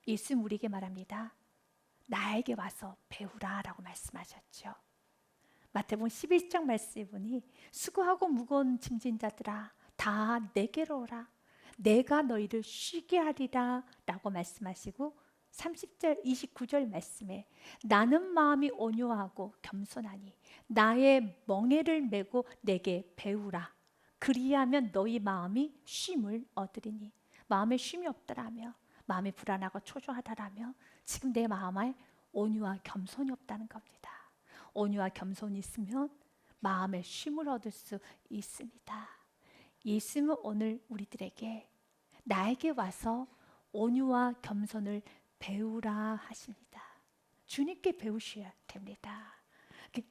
예수님 우리에게 말합니다. 나에게 와서 배우라 라고 말씀하셨죠. 마태복음 11장 말씀해 보니 수고하고 무거운 짐진 자들아 다 내게로 오라. 내가 너희를 쉬게 하리라 라고 말씀하시고 30절 29절 말씀에 나는 마음이 온유하고 겸손하니 나의 멍에를 메고 내게 배우라. 그리하면 너희 마음이 쉼을 얻으리니. 마음에 쉼이 없다라며, 마음이 불안하고 초조하다라며 지금 내 마음에 온유와 겸손이 없다는 겁니다. 온유와 겸손이 있으면 마음에 쉼을 얻을 수 있습니다. 예수님은 오늘 우리들에게 나에게 와서 온유와 겸손을 배우라 하십니다. 주님께 배우셔야 됩니다.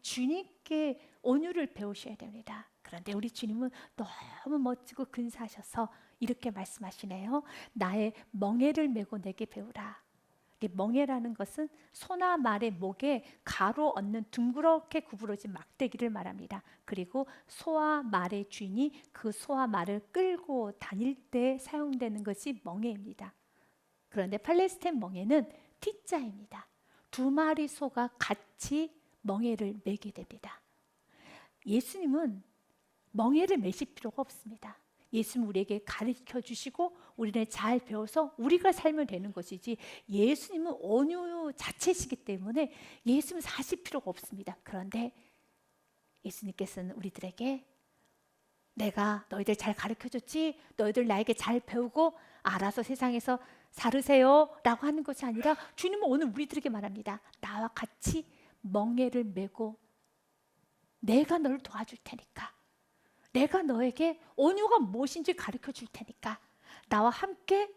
주님께 온유를 배우셔야 됩니다. 그런데 우리 주님은 너무 멋지고 근사하셔서 이렇게 말씀하시네요. 나의 멍에를 메고 내게 배우라. 멍에라는 것은 소나 말의 목에 가로 얹는 둥그렇게 구부러진 막대기를 말합니다. 그리고 소와 말의 주인이 그 소와 말을 끌고 다닐 때 사용되는 것이 멍에입니다. 그런데 팔레스타인 멍에는 T자입니다. 두 마리 소가 같이 멍에를 메게 됩니다. 예수님은 멍에를 메실 필요가 없습니다. 예수님 우리에게 가르쳐 주시고 우리는 잘 배워서 우리가 살면 되는 것이지, 예수님은 온유 자체시기 때문에 예수님 사실 필요가 없습니다. 그런데 예수님께서는 우리들에게 내가 너희들 잘 가르쳐 줬지? 너희들 나에게 잘 배우고 알아서 세상에서 살으세요 라고 하는 것이 아니라 주님은 오늘 우리들에게 말합니다. 나와 같이 멍에를 메고 내가 너를 도와줄 테니까, 내가 너에게 온유가 무엇인지 가르쳐 줄 테니까 나와 함께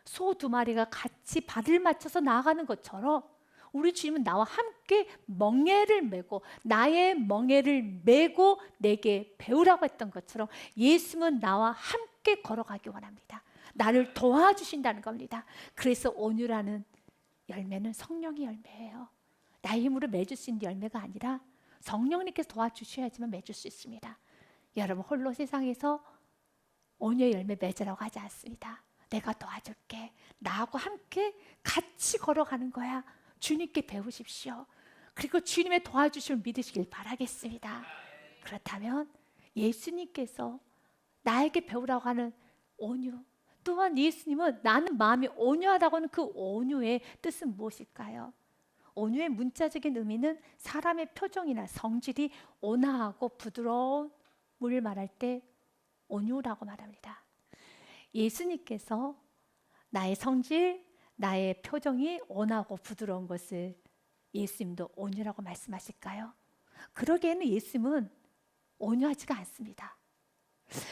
소 두 마리가 같이 발을 맞춰서 나아가는 것처럼 우리 주님은 나와 함께 멍에를 메고 나의 멍에를 메고 내게 배우라고 했던 것처럼 예수님은 나와 함께 걸어가기 원합니다. 나를 도와주신다는 겁니다. 그래서 온유라는 열매는 성령의 열매예요. 나의 힘으로 맺을 수 있는 열매가 아니라 성령님께서 도와주셔야지만 맺을 수 있습니다. 여러분 홀로 세상에서 온유의 열매 맺으라고 하지 않습니다. 내가 도와줄게. 나하고 함께 같이 걸어가는 거야. 주님께 배우십시오. 그리고 주님의 도와주심을 믿으시길 바라겠습니다. 그렇다면 예수님께서 나에게 배우라고 하는 온유, 또한 예수님은 나는 마음이 온유하다고 하는 그 온유의 뜻은 무엇일까요? 온유의 문자적인 의미는 사람의 표정이나 성질이 온화하고 부드러운 을 말할 때 온유라고 말합니다. 예수님께서 나의 성질, 나의 표정이 온화하고 부드러운 것을 예수님도 온유라고 말씀하실까요? 그러기에는 예수님은 온유하지가 않습니다.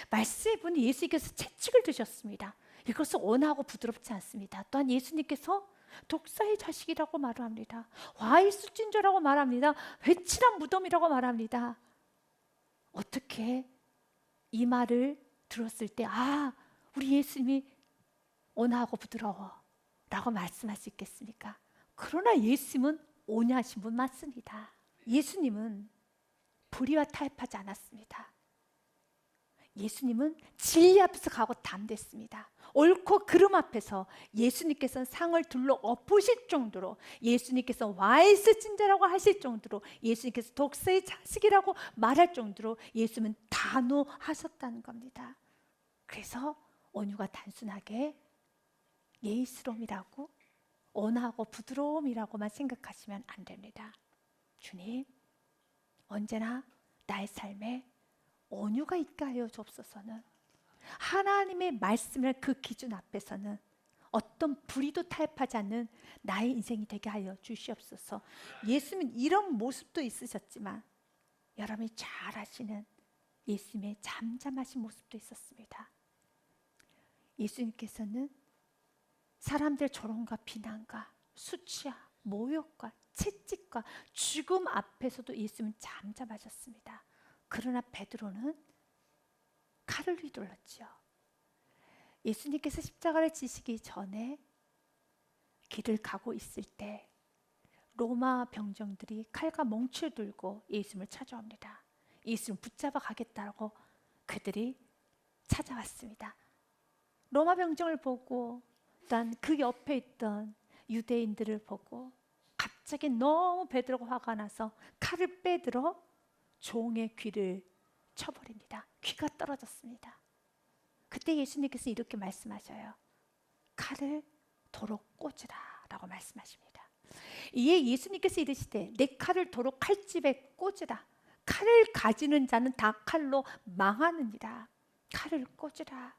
말씀해 보니 예수님께서 채찍을 드셨습니다. 이것은 온화하고 부드럽지 않습니다. 또한 예수님께서 독사의 자식이라고 말합니다. 와일수찐저라고 말합니다. 회칠한 무덤이라고 말합니다. 어떻게 이 말을 들었을 때 우리 예수님이 온화하고 부드러워 라고 말씀할 수 있겠습니까? 그러나 예수님은 온유하신 분 맞습니다. 예수님은 불의와 타협하지 않았습니다. 예수님은 진리 앞에서 가고 담댔습니다. 옳고 그름 앞에서 예수님께서는 상을 둘러 엎으실 정도로, 예수님께서 와이스 찐자라고 하실 정도로, 예수님께서 독사의 자식이라고 말할 정도로 예수님은 단호하셨다는 겁니다. 그래서 온유가 단순하게 예의스러움이라고, 온화하고 부드러움이라고만 생각하시면 안 됩니다. 주님, 언제나 나의 삶에 온유가 있게 하여 주옵소서는, 하나님의 말씀을 그 기준 앞에서는 어떤 불의도 타협하지 않는 나의 인생이 되게 하여 주시옵소서. 예수님은 이런 모습도 있으셨지만 여러분이 잘 아시는 예수님의 잠잠하신 모습도 있었습니다. 예수님께서는 사람들의 조롱과 비난과 수치와 모욕과 채찍과 죽음 앞에서도 예수님은 잠잠하셨습니다. 그러나 베드로는 칼을 휘둘렀죠. 예수님께서 십자가를 지시기 전에 길을 가고 있을 때 로마 병정들이 칼과 몽치를 들고 예수님을 찾아옵니다. 예수님을 붙잡아 가겠다고 그들이 찾아왔습니다. 로마 병정을 보고 또한 그 옆에 있던 유대인들을 보고 갑자기 너무 베드로가 화가 나서 칼을 빼들어 종의 귀를 쳐버립니다. 귀가 떨어졌습니다. 그때 예수님께서 이렇게 말씀하셔요. 칼을 도로 꽂으라 라고 말씀하십니다. 이에 예수님께서 이르시되 내 칼을 도로 칼집에 꽂으라. 칼을 가지는 자는 다 칼로 망하느니라. 칼을 꽂으라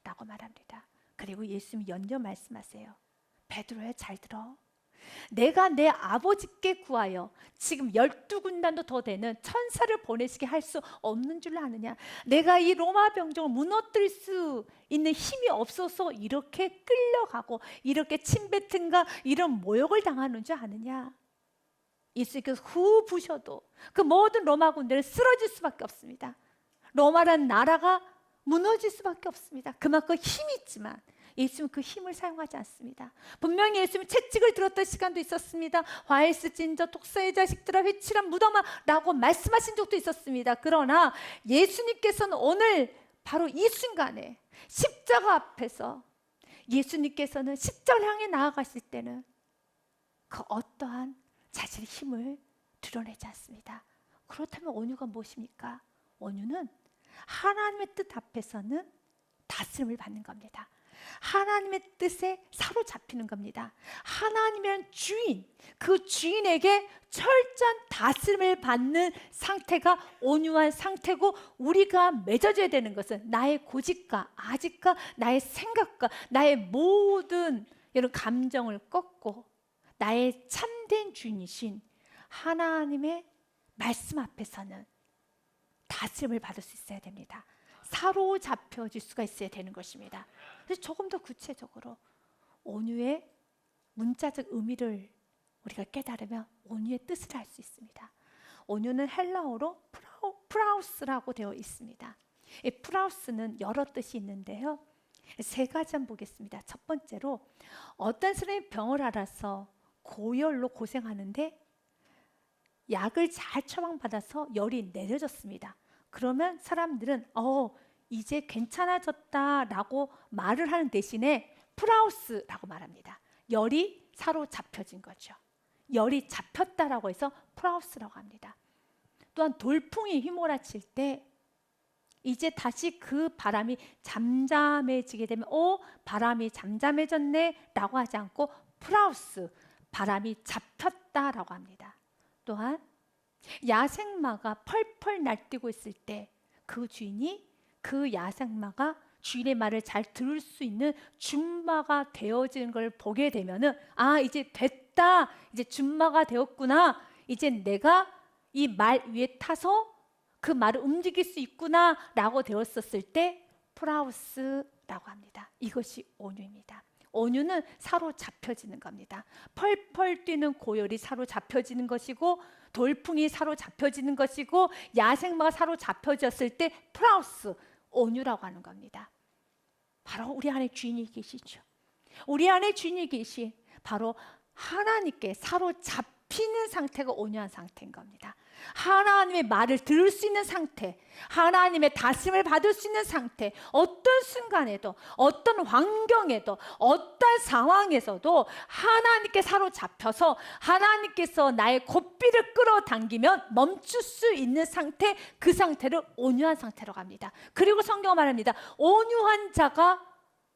라고 말합니다. 그리고 예수님이 연이어 말씀하세요. 베드로야, 잘 들어. 내가 내 아버지께 구하여 지금 12군단도 더 되는 천사를 보내시게 할 수 없는 줄 아느냐. 내가 이 로마 병정을 무너뜨릴 수 있는 힘이 없어서 이렇게 끌려가고 이렇게 침뱉은가 이런 모욕을 당하는 줄 아느냐. 예수님께서 후 부셔도 그 모든 로마 군대는 쓰러질 수밖에 없습니다. 로마라는 나라가 무너질 수밖에 없습니다. 그만큼 힘이 있지만 예수님은 그 힘을 사용하지 않습니다. 분명히 예수님은 채찍을 들었던 시간도 있었습니다. 화에스 찐저 독사의 자식들아 회칠한 무덤아 라고 말씀하신 적도 있었습니다. 그러나 예수님께서는 오늘 바로 이 순간에 십자가 앞에서 예수님께서는 십자가를 향해 나아가실 때는 그 어떠한 자신의 힘을 드러내지 않습니다. 그렇다면 온유가 무엇입니까? 온유는 하나님의 뜻 앞에서는 다스림을 받는 겁니다. 하나님의 뜻에 사로잡히는 겁니다. 하나님이란 주인, 그 주인에게 철저한 다스림을 받는 상태가 온유한 상태고, 우리가 맺어져야 되는 것은 나의 고집과 아집과 나의 생각과 나의 모든 이런 감정을 꺾고 나의 참된 주인이신 하나님의 말씀 앞에서는 다스림을 받을 수 있어야 됩니다. 사로잡혀질 수가 있어야 되는 것입니다. 그래서 조금 더 구체적으로 온유의 문자적 의미를 우리가 깨달으면 온유의 뜻을 알 수 있습니다. 온유는 헬라어로 프라우스라고 되어 있습니다. 이 프라우스는 여러 뜻이 있는데요. 세 가지 한번 보겠습니다. 첫 번째로, 어떤 사람이 병을 앓아서 고열로 고생하는데 약을 잘 처방받아서 열이 내려졌습니다. 그러면 사람들은 이제 괜찮아졌다라고 말을 하는 대신에 프라우스라고 말합니다. 열이 사로잡혀진 거죠. 열이 잡혔다라고 해서 프라우스라고 합니다. 또한 돌풍이 휘몰아칠 때 이제 다시 그 바람이 잠잠해지게 되면 바람이 잠잠해졌네 라고 하지 않고 프라우스, 바람이 잡혔다라고 합니다. 또한 야생마가 펄펄 날뛰고 있을 때 그 주인이 그 야생마가 주인의 말을 잘 들을 수 있는 줌마가 되어지는 걸 보게 되면은 이제 됐다, 이제 줌마가 되었구나, 이제 내가 이 말 위에 타서 그 말을 움직일 수 있구나 라고 되었었을 때 프라우스라고 합니다. 이것이 온유입니다. 온유는 사로잡혀지는 겁니다. 펄펄 뛰는 고열이 사로잡혀지는 것이고, 돌풍이 사로잡혀지는 것이고, 야생마가 사로잡혀졌을 때 프라우스, 온유라고 하는 겁니다. 바로 우리 안에 주인이 계시죠. 우리 안에 주인이 계신 바로 하나님께 사로잡히는 상태가 온유한 상태인 겁니다. 하나님의 말을 들을 수 있는 상태, 하나님의 다스림을 받을 수 있는 상태, 어떤 순간에도, 어떤 환경에도, 어떤 상황에서도 하나님께 사로잡혀서 하나님께서 나의 고삐를 끌어당기면 멈출 수 있는 상태, 그 상태를 온유한 상태로 갑니다. 그리고 성경은 말합니다. 온유한 자가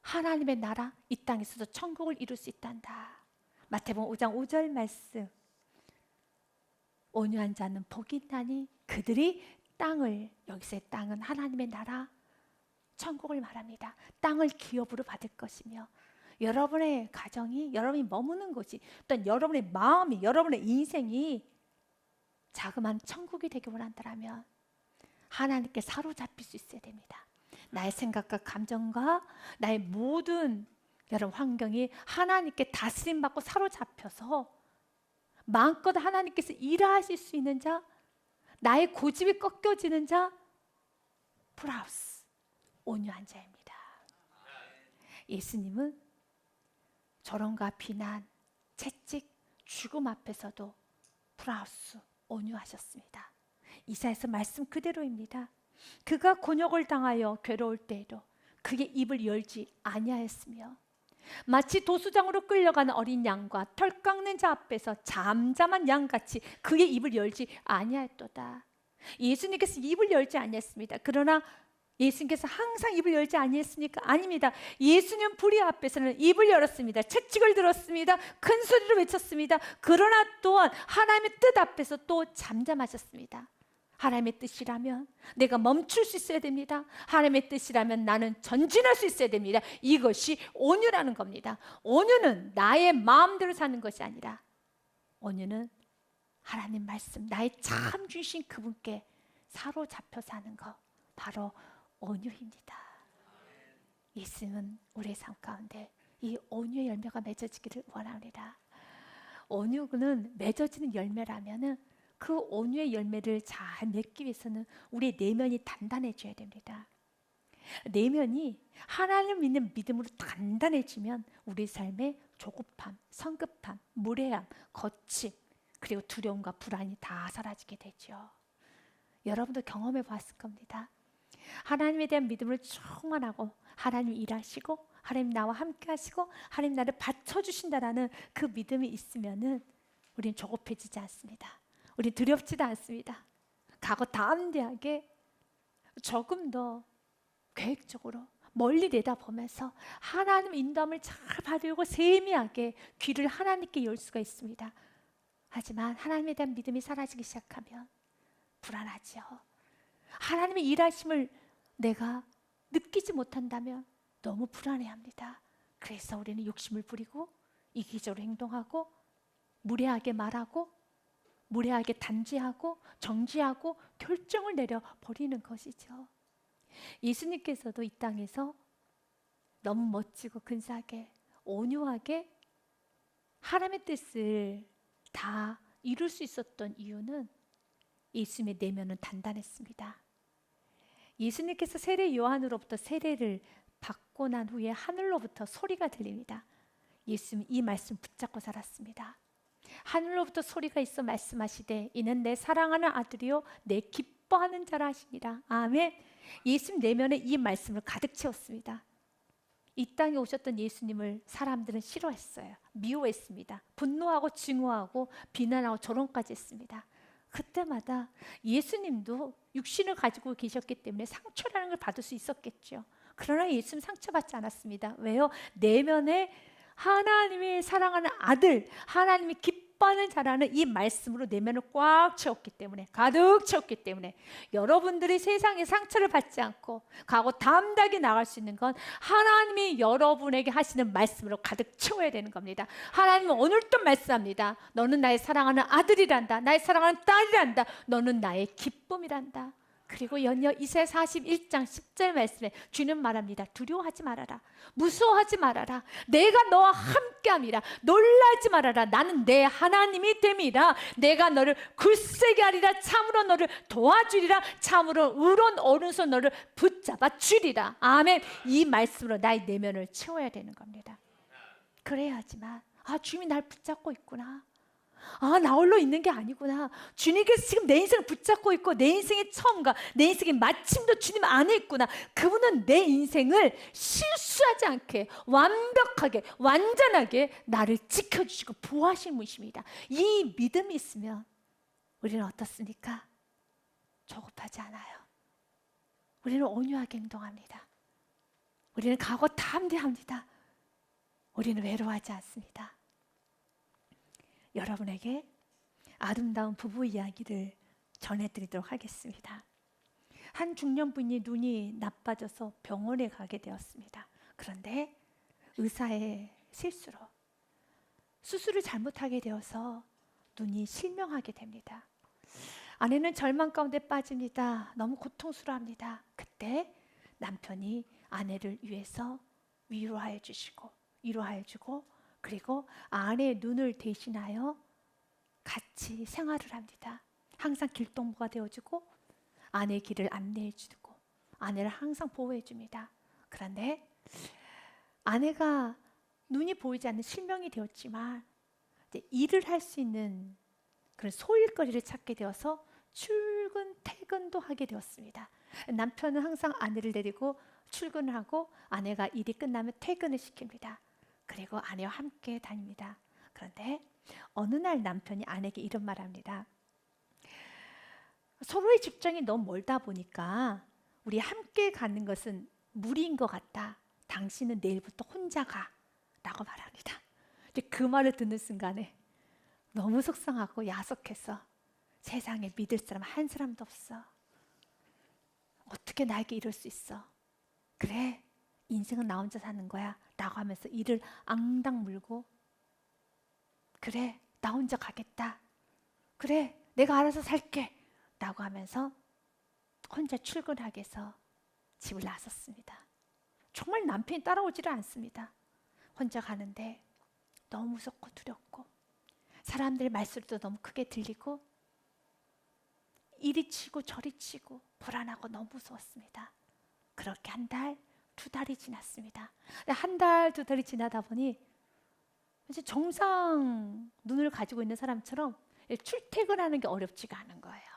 하나님의 나라, 이 땅에서도 천국을 이룰 수 있단다. 마태복음 5장 5절 말씀. 온유한 자는 복이 있나니 그들이 땅을, 여기서의 땅은 하나님의 나라, 천국을 말합니다. 땅을 기업으로 받을 것이며, 여러분의 가정이, 여러분이 머무는 곳이, 또한 여러분의 마음이, 여러분의 인생이 자그마한 천국이 되기 원한다면 하나님께 사로잡힐 수 있어야 됩니다. 나의 생각과 감정과 나의 모든 여러분 환경이 하나님께 다스림받고 사로잡혀서 마음껏 하나님께서 일하실 수 있는 자, 나의 고집이 꺾여지는 자, 프라우스, 온유한 자입니다. 예수님은 조롱과 비난, 채찍, 죽음 앞에서도 프라우스, 온유하셨습니다. 이사야서 말씀 그대로입니다. 그가 곤욕을 당하여 괴로울 때에도 그의 입을 열지 아니하였으며 마치 도수장으로 끌려가는 어린 양과 털 깎는 자 앞에서 잠잠한 양같이 그의 입을 열지 아니하였도다. 예수님께서 입을 열지 아니했습니다. 그러나 예수님께서 항상 입을 열지 아니했습니까? 아닙니다. 예수님 불의 앞에서는 입을 열었습니다. 채찍을 들었습니다. 큰 소리로 외쳤습니다. 그러나 또한 하나님의 뜻 앞에서 또 잠잠하셨습니다. 하나님의 뜻이라면 내가 멈출 수 있어야 됩니다. 하나님의 뜻이라면 나는 전진할 수 있어야 됩니다. 이것이 온유라는 겁니다. 온유는 나의 마음대로 사는 것이 아니라 온유는 하나님 말씀, 나의 참 주신 그분께 사로잡혀 사는 것, 바로 온유입니다. 예수님은 우리의 삶 가운데 이 온유의 열매가 맺어지기를 원합니다. 온유는 맺어지는 열매라면은 그 온유의 열매를 잘 맺기 위해서는 우리의 내면이 단단해져야 됩니다. 내면이 하나님을 믿는 믿음으로 단단해지면 우리 삶에 조급함, 성급함, 무례함, 거침, 그리고 두려움과 불안이 다 사라지게 되죠. 여러분도 경험해 봤을 겁니다. 하나님에 대한 믿음을 충만하고 하나님 일하시고 하나님 나와 함께 하시고 하나님 나를 받쳐주신다라는 그 믿음이 있으면은 우리는 조급해지지 않습니다. 우리 두렵지도 않습니다. 과거 담대하게 조금 더 계획적으로 멀리 내다보면서 하나님 인도함을 잘 받으려고 세미하게 귀를 하나님께 열 수가 있습니다. 하지만 하나님에 대한 믿음이 사라지기 시작하면 불안하죠. 하나님의 일하심을 내가 느끼지 못한다면 너무 불안해합니다. 그래서 우리는 욕심을 부리고 이기적으로 행동하고 무례하게 말하고 무례하게 단죄하고 정죄하고 결정을 내려버리는 것이죠. 예수님께서도 이 땅에서 너무 멋지고 근사하게 온유하게 하나님의 뜻을 다 이룰 수 있었던 이유는 예수님의 내면은 단단했습니다. 예수님께서 세례 요한으로부터 세례를 받고 난 후에 하늘로부터 소리가 들립니다. 예수님은 이 말씀 붙잡고 살았습니다. 하늘로부터 소리가 있어 말씀하시되 이는 내 사랑하는 아들이요 내 기뻐하는 자라 하시니라. 아멘. 예수님 내면에 이 말씀을 가득 채웠습니다. 이 땅에 오셨던 예수님을 사람들은 싫어했어요. 미워했습니다. 분노하고 증오하고 비난하고 조롱까지 했습니다. 그때마다 예수님도 육신을 가지고 계셨기 때문에 상처라는 걸 받을 수 있었겠죠. 그러나 예수님 상처받지 않았습니다. 왜요? 내면에 하나님이 사랑하는 아들, 하나님이 기뻐하는 자라는 이 말씀으로 내면을 꽉 채웠기 때문에, 가득 채웠기 때문에 여러분들이 세상에 상처를 받지 않고 가고 담대하게 나갈 수 있는 건 하나님이 여러분에게 하시는 말씀으로 가득 채워야 되는 겁니다. 하나님은 오늘도 말씀합니다. 너는 나의 사랑하는 아들이란다. 나의 사랑하는 딸이란다. 너는 나의 기쁨이란다. 그리고 연이어 이사야 41장 10절 말씀에 주는 말합니다. 두려워하지 말아라. 무서워하지 말아라. 내가 너와 함께함이라. 놀라지 말아라. 나는 내 하나님이 됨이라. 내가 너를 굳세게 하리라. 참으로 너를 도와주리라. 참으로 의로운 오른손 너를 붙잡아 주리라. 아멘. 이 말씀으로 나의 내면을 채워야 되는 겁니다. 그래야지만 주님이 날 붙잡고 있구나. 나 홀로 있는 게 아니구나. 주님께서 지금 내 인생을 붙잡고 있고 내 인생의 처음과 내 인생의 마침도 주님 안에 있구나. 그분은 내 인생을 실수하지 않게 완벽하게 완전하게 나를 지켜주시고 보호하시는 분이십니다. 이 믿음이 있으면 우리는 어떻습니까? 조급하지 않아요. 우리는 온유하게 행동합니다. 우리는 각오 담대합니다. 우리는 외로워하지 않습니다. 여러분에게 아름다운 부부 이야기를 전해드리도록 하겠습니다. 한 중년분이 눈이 나빠져서 병원에 가게 되었습니다. 그런데 의사의 실수로 수술을 잘못하게 되어서 눈이 실명하게 됩니다. 아내는 절망 가운데 빠집니다. 너무 고통스러워합니다. 그때 남편이 아내를 위해서 위로하여 주시고 위로하여 주고 그리고 아내의 눈을 대신하여 같이 생활을 합니다. 항상 길동무가 되어주고 아내의 길을 안내해 주고 아내를 항상 보호해 줍니다. 그런데 아내가 눈이 보이지 않는 실명이 되었지만 이제 일을 할 수 있는 그런 소일거리를 찾게 되어서 출근, 퇴근도 하게 되었습니다. 남편은 항상 아내를 데리고 출근을 하고 아내가 일이 끝나면 퇴근을 시킵니다. 그리고 아내와 함께 다닙니다. 그런데 어느 날 남편이 아내에게 이런 말을 합니다. 서로의 직장이 너무 멀다 보니까 우리 함께 가는 것은 무리인 것 같다. 당신은 내일부터 혼자 가 라고 말합니다. 이제 그 말을 듣는 순간에 너무 속상하고 야속해서 세상에 믿을 사람 한 사람도 없어. 어떻게 나에게 이럴 수 있어? 그래, 인생은 나 혼자 사는 거야 라고 하면서 이를 앙당 물고, 그래, 나 혼자 가겠다. 그래, 내가 알아서 살게 라고 하면서 혼자 출근하게 해서 집을 나섰습니다. 정말 남편이 따라오지를 않습니다. 혼자 가는데 너무 무섭고 두렵고 사람들의 말소리도 너무 크게 들리고 이리 치고 저리 치고 불안하고 너무 무서웠습니다. 그렇게 한 달, 두 달이 지났습니다. 한 달, 두 달이 지나다 보니 이제 정상 눈을 가지고 있는 사람처럼 출퇴근하는 게 어렵지가 않은 거예요.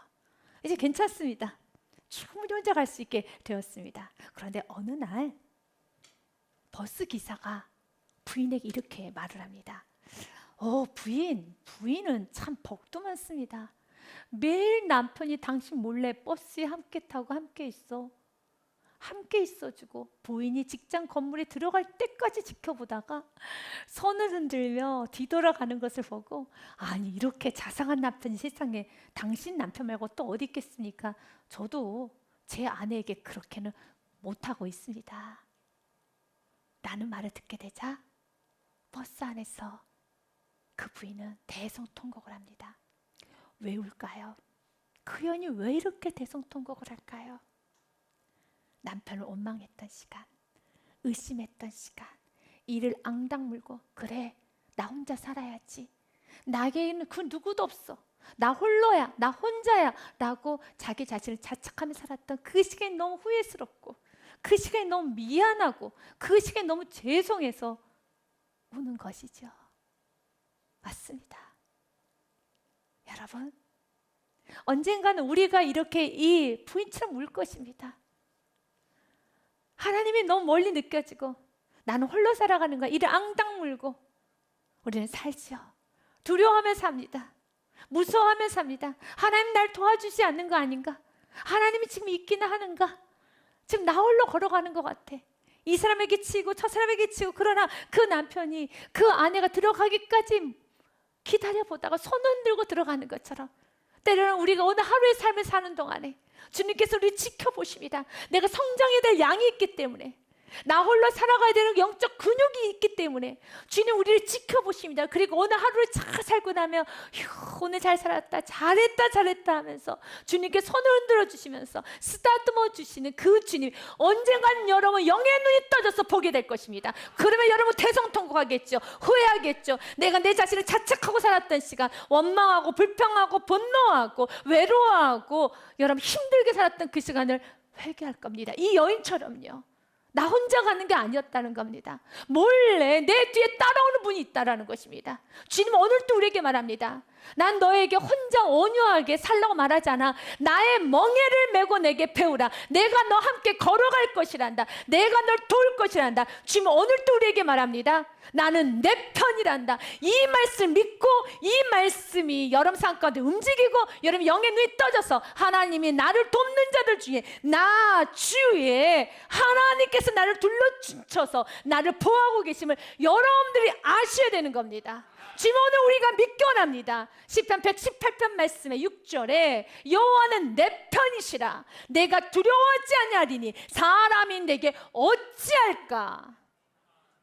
이제 괜찮습니다. 충분히 혼자 갈 수 있게 되었습니다. 그런데 어느 날 버스 기사가 부인에게 이렇게 말을 합니다. 부인은 참 복도 많습니다. 매일 남편이 당신 몰래 버스에 함께 타고 함께 있어주고 부인이 직장 건물에 들어갈 때까지 지켜보다가 손을 흔들며 뒤돌아가는 것을 보고, 아니 이렇게 자상한 남편이 세상에 당신 남편 말고 또 어디 있겠습니까? 저도 제 아내에게 그렇게는 못하고 있습니다 라는 말을 듣게 되자 버스 안에서 그 부인은 대성통곡을 합니다. 왜 울까요? 그 연이 왜 이렇게 대성통곡을 할까요? 남편을 원망했던 시간, 의심했던 시간, 이를 앙당 물고, 그래, 나 혼자 살아야지. 나에게는 그 누구도 없어. 나 홀로야, 나 혼자야 라고 자기 자신을 자책하며 살았던 그 시간이 너무 후회스럽고, 그 시간이 너무 미안하고, 그 시간이 너무 죄송해서 우는 것이죠. 맞습니다. 여러분, 언젠가는 우리가 이렇게 이 부인처럼 울 것입니다. 하나님이 너무 멀리 느껴지고 나는 홀로 살아가는 거야. 이를 앙당 물고 우리는 살죠. 두려워하며 삽니다. 무서워하며 삽니다. 하나님 날 도와주지 않는 거 아닌가? 하나님이 지금 있기는 하는가? 지금 나 홀로 걸어가는 것 같아. 이 사람에게 치고 저 사람에게 치고, 그러나 그 남편이 그 아내가 들어가기까지 기다려보다가 손 흔들고 들어가는 것처럼 때로는 우리가 오늘 하루의 삶을 사는 동안에 주님께서 우리를 지켜보십니다. 내가 성장해야 될 양이 있기 때문에, 나 홀로 살아가야 되는 영적 근육이 있기 때문에 주님 우리를 지켜보십니다. 그리고 오늘 하루를 잘 살고 나면 오늘 잘 살았다, 잘했다 하면서 주님께 손을 흔들어 주시면서 쓰다듬어 주시는 그 주님, 언젠가는 여러분 영의 눈이 떠져서 보게 될 것입니다. 그러면 여러분 대성통곡하겠죠. 후회하겠죠. 내가 내 자신을 자책하고 살았던 시간, 원망하고 불평하고 분노하고 외로워하고 여러분 힘들게 살았던 그 시간을 회개할 겁니다. 이 여인처럼요. 나 혼자 가는 게 아니었다는 겁니다. 몰래 내 뒤에 따라오는 분이 있다는 것입니다. 주님은 오늘도 우리에게 말합니다. 난 너에게 혼자 온유하게 살라고 말하지 않아. 나의 멍에를 메고 내게 배우라. 내가 너와 함께 걸어갈 것이란다. 내가 널 도울 것이란다. 주님은 오늘도 우리에게 말합니다. 나는 내 편이란다. 이 말씀 믿고 이 말씀이 여러분 삶 가운데 움직이고 여러분 영의 눈이 떠져서 하나님이 나를 돕는 자들 중에 나 주위에 하나님께서 나를 둘러주셔서 나를 보호하고 계심을 여러분들이 아셔야 되는 겁니다. 지금 오늘 우리가 믿기 원합니다. 시편 118편 말씀의 6절에 여호와는 내 편이시라. 내가 두려워하지 아니하리니 사람이 내게 어찌할까?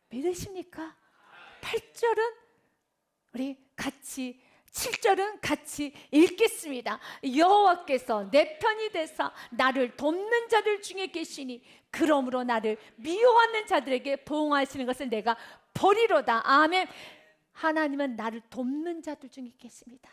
믿으십니까? 8절은 우리 같이, 7절은 같이 읽겠습니다. 여호와께서 내 편이 되사 나를 돕는 자들 중에 계시니 그러므로 나를 미워하는 자들에게 보응하시는 것을 내가 보리로다. 아멘. 하나님은 나를 돕는 자들 중에 계십니다.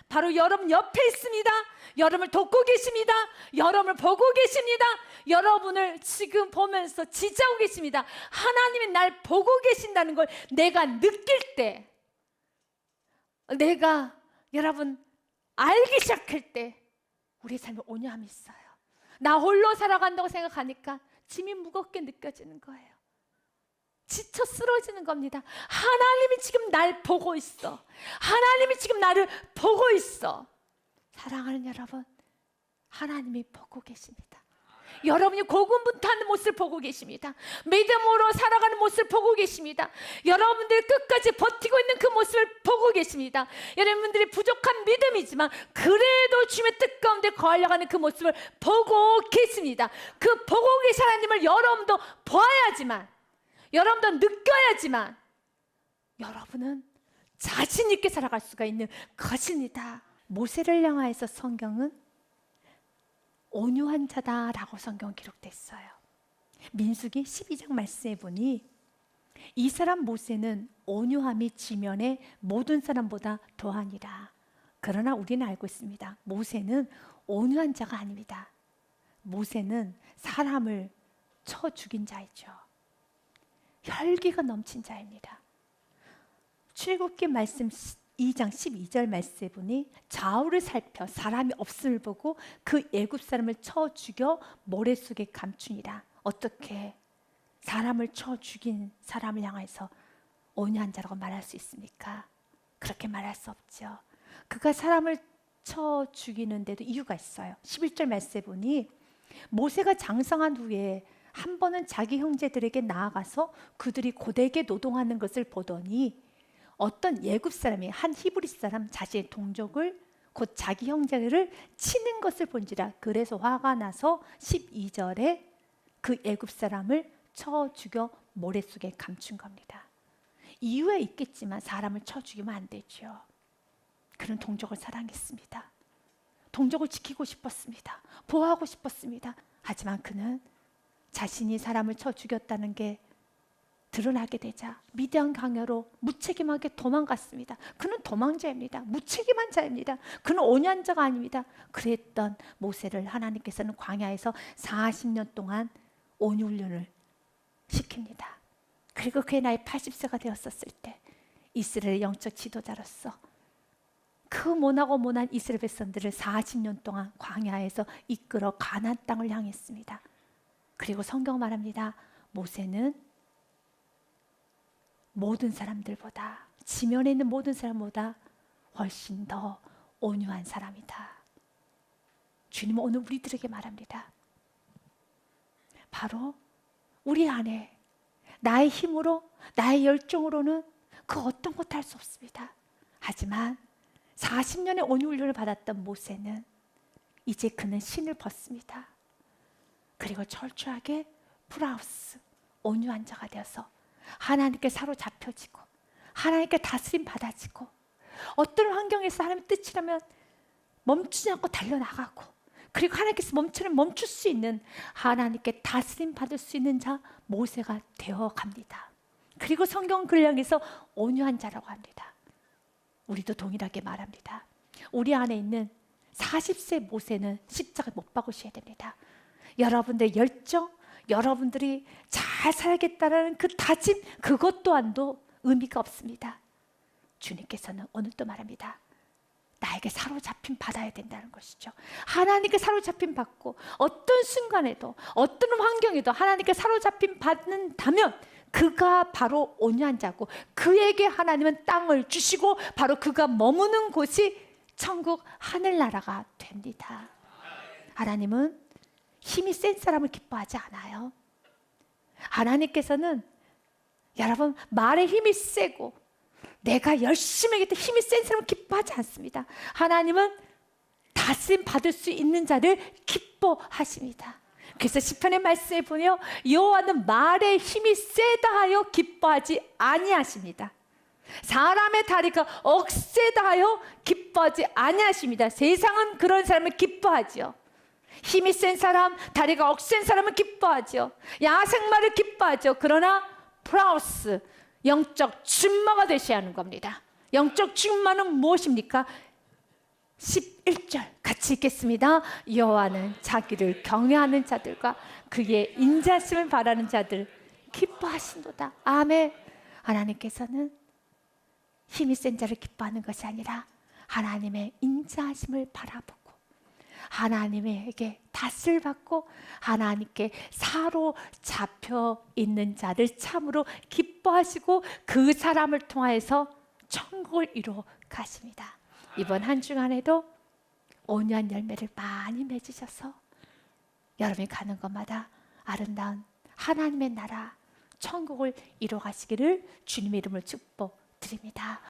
바로 여러분 옆에 있습니다. 여러분을 돕고 계십니다. 여러분을 보고 계십니다. 여러분을 지금 보면서 지지하고 계십니다. 하나님이 날 보고 계신다는 걸 내가 느낄 때, 내가 여러분 알기 시작할 때 우리 삶에 온유함이 있어요. 나 홀로 살아간다고 생각하니까 짐이 무겁게 느껴지는 거예요. 지쳐 쓰러지는 겁니다. 하나님이 지금 날 보고 있어. 하나님이 지금 나를 보고 있어. 사랑하는 여러분, 하나님이 보고 계십니다. 여러분이 고군분투하는 모습을 보고 계십니다. 믿음으로 살아가는 모습을 보고 계십니다. 여러분들이 끝까지 버티고 있는 그 모습을 보고 계십니다. 여러분들이 부족한 믿음이지만 그래도 주님의 뜻 가운데 거하려고 하는 그 모습을 보고 계십니다. 그 보고 계신 하나님을 여러분도 보아야지만, 여러분도 느껴야지만 여러분은 자신 있게 살아갈 수가 있는 것입니다. 모세를 향하여서 성경은 온유한 자다라고 성경 기록됐어요. 민수기 12장 말씀에 보니 이 사람 모세는 온유함이 지면의 모든 사람보다 더하니라. 그러나 우리는 알고 있습니다. 모세는 온유한 자가 아닙니다. 모세는 사람을 쳐 죽인 자이죠. 혈기가 넘친 자입니다. 출애굽기 말씀 2장 12절 말씀에 보니 좌우를 살펴 사람이 없음을 보고 그 애굽 사람을 쳐 죽여 모래 속에 감추니라. 어떻게 사람을 쳐 죽인 사람을 향해서 온유한 자라고 말할 수 있습니까? 그렇게 말할 수 없죠. 그가 사람을 쳐 죽이는데도 이유가 있어요. 11절 말씀에 보니 모세가 장성한 후에 한 번은 자기 형제들에게 나아가서 그들이 고되게 노동하는 것을 보더니 어떤 애굽 사람이 한 히브리 사람 자신의 동족을 곧 자기 형제를 치는 것을 본지라. 그래서 화가 나서 12절에 그 애굽 사람을 쳐 죽여 모래 속에 감춘 겁니다. 이유에 있겠지만 사람을 쳐 죽이면 안 되죠. 그는 동족을 사랑했습니다. 동족을 지키고 싶었습니다. 보호하고 싶었습니다. 하지만 그는 자신이 사람을 쳐 죽였다는 게 드러나게 되자 미디안 강야로 무책임하게 도망갔습니다. 그는 도망자입니다. 무책임한 자입니다. 그는 온유한 자가 아닙니다. 그랬던 모세를 하나님께서는 광야에서 40년 동안 온유 훈련을 시킵니다. 그리고 그의 나이 80세가 되었었을 때 이스라엘의 영적 지도자로서 그 모나고 모난 이스라엘 백성들을 40년 동안 광야에서 이끌어 가나안 땅을 향했습니다. 그리고 성경 말합니다. 모세는 모든 사람들보다, 지면에 있는 모든 사람보다 훨씬 더 온유한 사람이다. 주님은 오늘 우리들에게 말합니다. 바로 우리 안에 나의 힘으로, 나의 열정으로는 그 어떤 것도 할 수 없습니다. 하지만 40년의 온유 훈련을 받았던 모세는 이제 그는 신을 벗습니다. 그리고 철저하게 프라우스, 온유한 자가 되어서 하나님께 사로잡혀지고 하나님께 다스림 받아지고 어떤 환경에서 하나님의 뜻이라면 멈추지 않고 달려나가고 그리고 하나님께서 멈출 수 있는 하나님께 다스림 받을 수 있는 자 모세가 되어갑니다. 그리고 성경 근량에서 온유한 자라고 합니다. 우리도 동일하게 말합니다. 우리 안에 있는 40세 모세는 십자가 못 박으셔야 됩니다. 여러분들의 열정, 여러분들이 잘 살겠다는 그 다짐, 그것 또한도 의미가 없습니다. 주님께서는 오늘 또 말합니다. 나에게 사로잡힘 받아야 된다는 것이죠. 하나님께 사로잡힘 받고 어떤 순간에도 어떤 환경에도 하나님께 사로잡힘 받는다면 그가 바로 온유한 자고 그에게 하나님은 땅을 주시고 바로 그가 머무는 곳이 천국 하늘나라가 됩니다. 하나님은 힘이 센 사람을 기뻐하지 않아요. 하나님께서는 여러분 말에 힘이 세고 내가 열심히 하겠다 힘이 센 사람을 기뻐하지 않습니다. 하나님은 다스림 받을 수 있는 자를 기뻐하십니다. 그래서 시편의 말씀에 보면 여호와는 말에 힘이 세다 하여 기뻐하지 아니하십니다. 사람의 다리가 억세다 하여 기뻐하지 아니하십니다. 세상은 그런 사람을 기뻐하지요. 힘이 센 사람, 다리가 억센 사람은 기뻐하죠. 야생마를 기뻐하죠. 그러나 플러스 영적 준마가 되셔야 하는 겁니다. 영적 준마는 무엇입니까? 11절 같이 읽겠습니다. 여호와는 자기를 경외하는 자들과 그의 인자심을 바라는 자들 기뻐하신도다. 아멘. 하나님께서는 힘이 센 자를 기뻐하는 것이 아니라 하나님의 인자하심을 바라보고 하나님에게 닷을 받고 하나님께 사로잡혀 있는 자를 참으로 기뻐하시고 그 사람을 통하여서 천국을 이루어 가십니다. 이번 한 주간에도 온유한 열매를 많이 맺으셔서 여러분이 가는 곳마다 아름다운 하나님의 나라 천국을 이루어 가시기를 주님의 이름으로 축복드립니다.